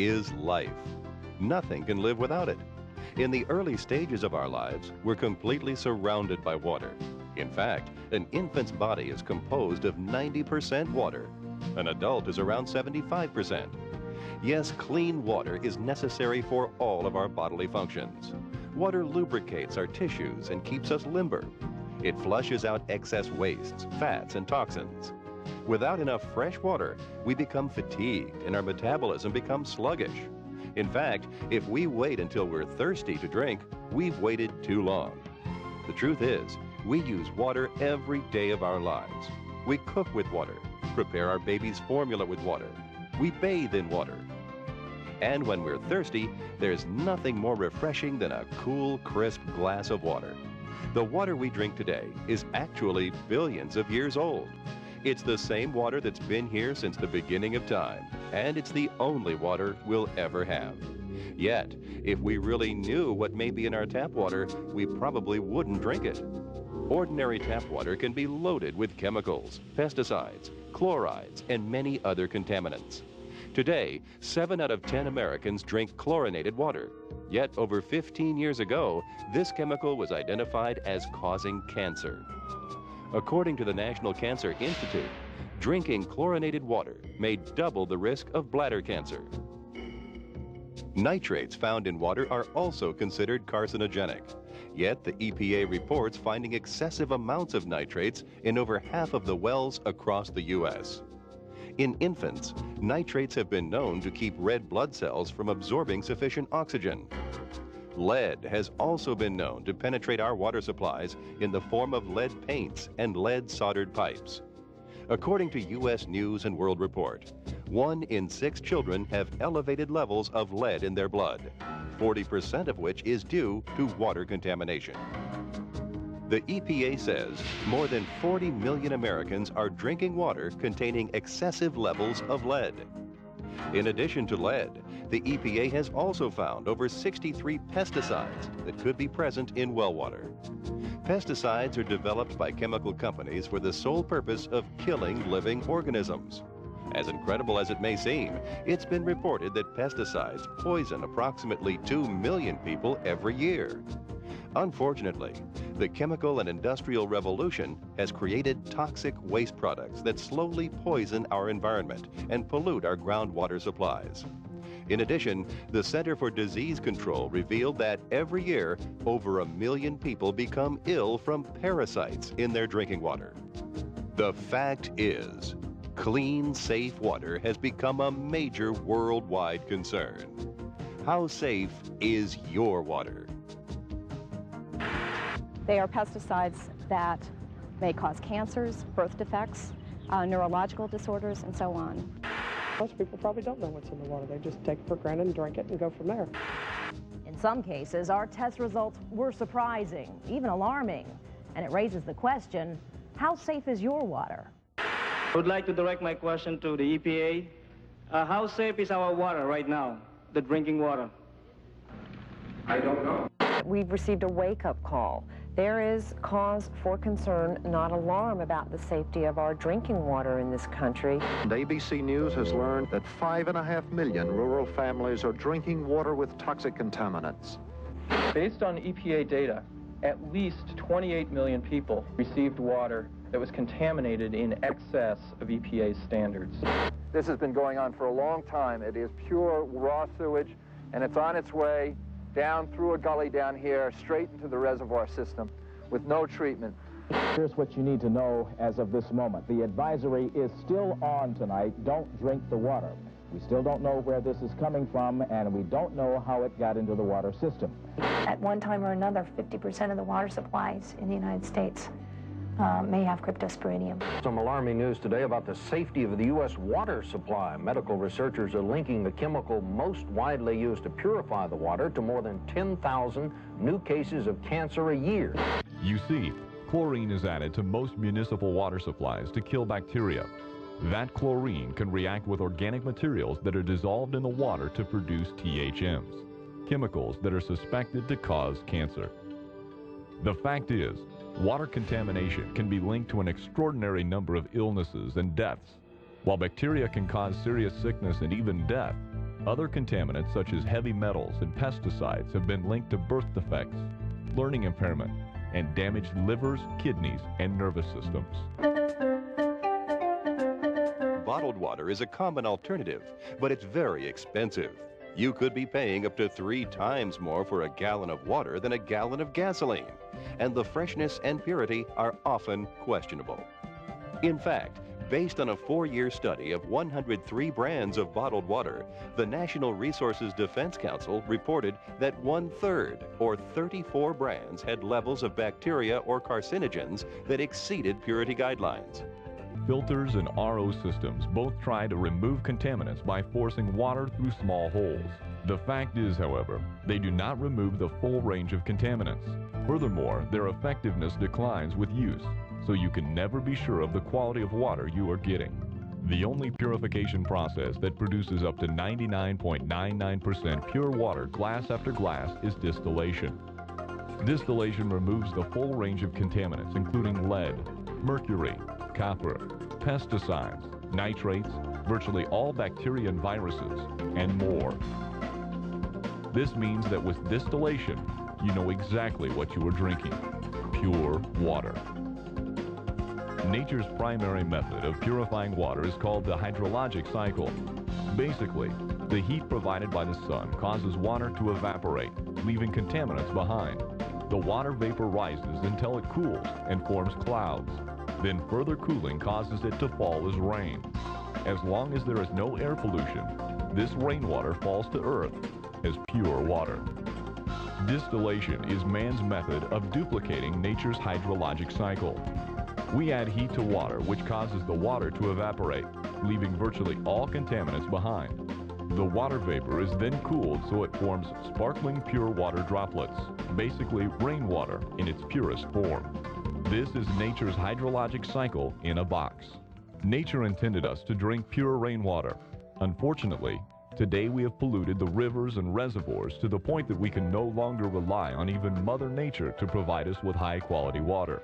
is life. Nothing can live without it. In the early stages of our lives, we're completely surrounded by water. In fact, an infant's body is composed of 90% water. An adult is around 75%. Yes, clean water is necessary for all of our bodily functions. Water lubricates our tissues and keeps us limber. It flushes out excess wastes, fats, and toxins. Without enough fresh water, we become fatigued and our metabolism becomes sluggish. In fact, if we wait until we're thirsty to drink, we've waited too long. The truth is, we use water every day of our lives. We cook with water, prepare our baby's formula with water. We bathe in water. And when we're thirsty, there's nothing more refreshing than a cool, crisp glass of water. The water we drink today is actually billions of years old. It's the same water that's been here since the beginning of time, and it's the only water we'll ever have. Yet, if we really knew what may be in our tap water, we probably wouldn't drink it. Ordinary tap water can be loaded with chemicals, pesticides, chlorides, and many other contaminants. Today, 7 out of 10 Americans drink chlorinated water. Yet, over 15 years ago, this chemical was identified as causing cancer. According to the National Cancer Institute, drinking chlorinated water may double the risk of bladder cancer. Nitrates found in water are also considered carcinogenic. Yet the EPA reports finding excessive amounts of nitrates in over half of the wells across the U.S. In infants, nitrates have been known to keep red blood cells from absorbing sufficient oxygen. Lead has also been known to penetrate our water supplies in the form of lead paints and lead soldered pipes. According to U.S. News and World Report, 1 in 6 children have elevated levels of lead in their blood, 40% of which is due to water contamination. The EPA says more than 40 million Americans are drinking water containing excessive levels of lead. In addition to lead, the EPA has also found over 63 pesticides that could be present in well water. Pesticides are developed by chemical companies for the sole purpose of killing living organisms. As incredible as it may seem, it's been reported that pesticides poison approximately 2 million people every year. Unfortunately, the chemical and industrial revolution has created toxic waste products that slowly poison our environment and pollute our groundwater supplies. In addition, the Center for Disease Control revealed that every year, over 1 million people become ill from parasites in their drinking water. The fact is, clean, safe water has become a major worldwide concern. How safe is your water? They are pesticides that may cause cancers, birth defects, neurological disorders, and so on. Most people probably don't know what's in the water. They just take it for granted and drink it and go from there. In some cases, our test results were surprising, even alarming. And it raises the question, how safe is your water? I would like to direct my question to the EPA. How safe is our water right now, the drinking water? I don't know. We've received a wake-up call. There is cause for concern, not alarm, about the safety of our drinking water in this country. And ABC News has learned that 5.5 million rural families are drinking water with toxic contaminants. Based on EPA data, at least 28 million people received water that was contaminated in excess of EPA standards. This has been going on for a long time. It is pure raw sewage, and it's on its way down through a gully down here, straight into the reservoir system with no treatment. Here's what you need to know as of this moment. The advisory is still on tonight. Don't drink the water. We still don't know where this is coming from, and we don't know how it got into the water system. At one time or another, 50% of the water supplies in the United States may have cryptosporidium. Some alarming news today about the safety of the U.S. water supply. Medical researchers are linking the chemical most widely used to purify the water to more than 10,000 new cases of cancer a year. You see, chlorine is added to most municipal water supplies to kill bacteria. That chlorine can react with organic materials that are dissolved in the water to produce THMs, chemicals that are suspected to cause cancer. The fact is, water contamination can be linked to an extraordinary number of illnesses and deaths. While bacteria can cause serious sickness and even death, Other contaminants such as heavy metals and pesticides have been linked to birth defects, learning impairment, and damaged livers, kidneys, and nervous systems. Bottled water is a common alternative, but it's very expensive. You could be paying up to 3 times more for a gallon of water than a gallon of gasoline, and the freshness and purity are often questionable. In fact, based on a 4-year study of 103 brands of bottled water, the National Resources Defense Council reported that 1/3, or 34 brands, had levels of bacteria or carcinogens that exceeded purity guidelines. Filters and RO systems both try to remove contaminants by forcing water through small holes. The fact is, however, they do not remove the full range of contaminants. Furthermore, their effectiveness declines with use, so you can never be sure of the quality of water you are getting. The only purification process that produces up to 99.99% pure water glass after glass is distillation. Distillation removes the full range of contaminants including lead, mercury, copper, pesticides, nitrates, virtually all bacteria and viruses, and more. This means that with distillation, you know exactly what you are drinking: pure water. Nature's primary method of purifying water is called the hydrologic cycle. Basically, the heat provided by the sun causes water to evaporate, leaving contaminants behind. The water vapor rises until it cools and forms clouds. Then further cooling causes it to fall as rain. As long as there is no air pollution, this rainwater falls to earth as pure water. Distillation is man's method of duplicating nature's hydrologic cycle. We add heat to water, which causes the water to evaporate, leaving virtually all contaminants behind. The water vapor is then cooled so it forms sparkling pure water droplets, basically rainwater in its purest form. This is nature's hydrologic cycle in a box. Nature intended us to drink pure rainwater. Unfortunately, today we have polluted the rivers and reservoirs to the point that we can no longer rely on even Mother Nature to provide us with high-quality water.